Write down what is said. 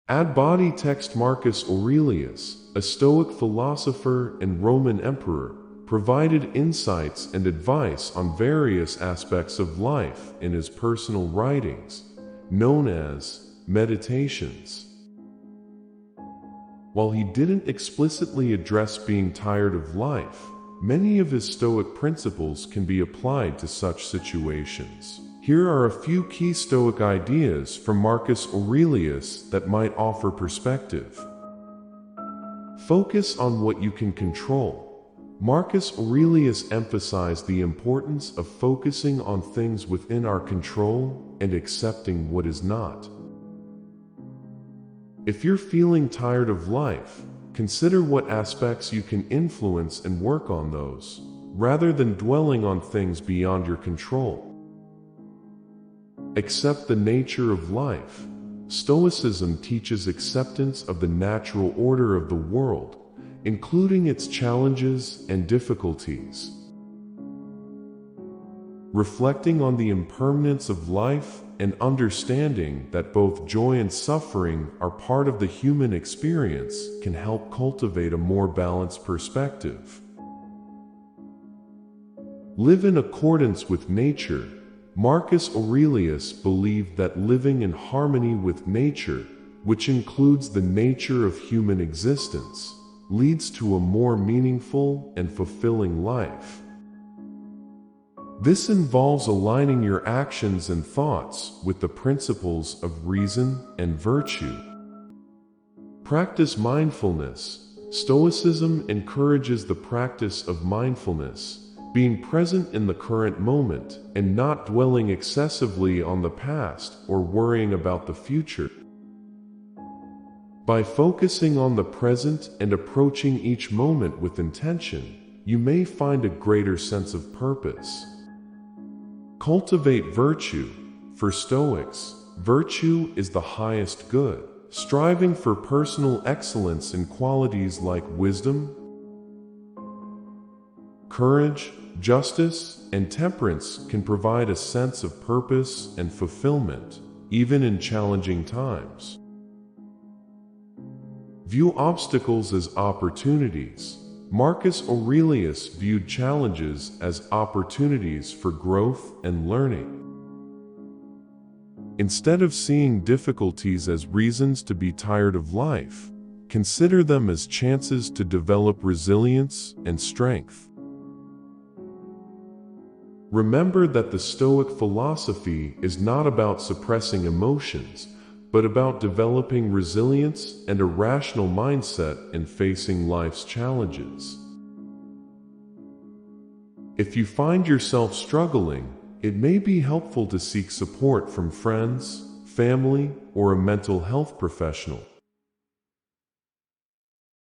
Ad body text Marcus Aurelius, a Stoic philosopher and Roman emperor, provided insights and advice on various aspects of life in his personal writings, known as Meditations. While he didn't explicitly address being tired of life, many of his Stoic principles can be applied to such situations. Here are a few key Stoic ideas from Marcus Aurelius that might offer perspective. Focus on what you can control. Marcus Aurelius emphasized the importance of focusing on things within our control and accepting what is not. If you're feeling tired of life, consider what aspects you can influence and work on those, rather than dwelling on things beyond your control. Accept the nature of life. Stoicism teaches acceptance of the natural order of the world, including its challenges and difficulties. Reflecting on the impermanence of life and understanding that both joy and suffering are part of the human experience can help cultivate a more balanced perspective. Live in accordance with nature. Marcus Aurelius believed that living in harmony with nature, which includes the nature of human existence, leads to a more meaningful and fulfilling life. This involves aligning your actions and thoughts with the principles of reason and virtue. Practice mindfulness. Stoicism encourages the practice of mindfulness, being present in the current moment and not dwelling excessively on the past or worrying about the future. By focusing on the present and approaching each moment with intention, you may find a greater sense of purpose. Cultivate virtue. For Stoics, virtue is the highest good. Striving for personal excellence in qualities like wisdom, courage, justice, and temperance can provide a sense of purpose and fulfillment, even in challenging times. View obstacles as opportunities. Marcus Aurelius viewed challenges as opportunities for growth and learning. Instead of seeing difficulties as reasons to be tired of life, consider them as chances to develop resilience and strength. Remember that the Stoic philosophy is not about suppressing emotions, but about developing resilience and a rational mindset in facing life's challenges. If you find yourself struggling, it may be helpful to seek support from friends, family, or a mental health professional.